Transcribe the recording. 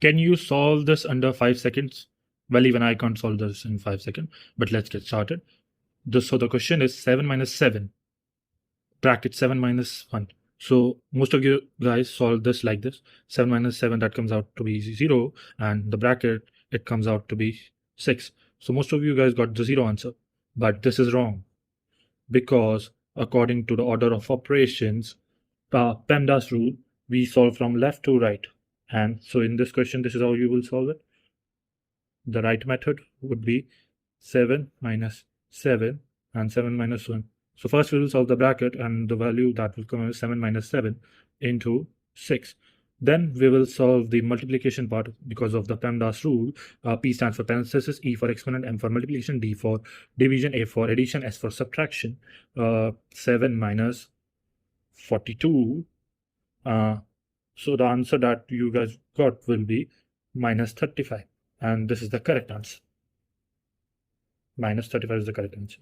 Can you solve this under 5 seconds? Well, even I can't solve this in 5 seconds, but let's get started. So the question is 7 minus 7, bracket 7 minus 1. So most of you guys solve this like this. 7 minus 7, that comes out to be 0, and the bracket, it comes out to be 6. So most of you guys got the 0 answer, but this is wrong, because according to the order of operations, PEMDAS rule, we solve from left to right. And so in this question, this is how you will solve it. The right method would be 7 minus 7 and 7 minus 1. So first we will solve the bracket, and the value that will come is 7 minus 7 into 6. Then we will solve the multiplication part because of the PEMDAS rule. P stands for parenthesis, E for exponent, M for multiplication, D for division, A for addition, S for subtraction. 7 minus 42. So the answer that you guys got will be minus 35. And this is the correct answer. Minus 35 is the correct answer.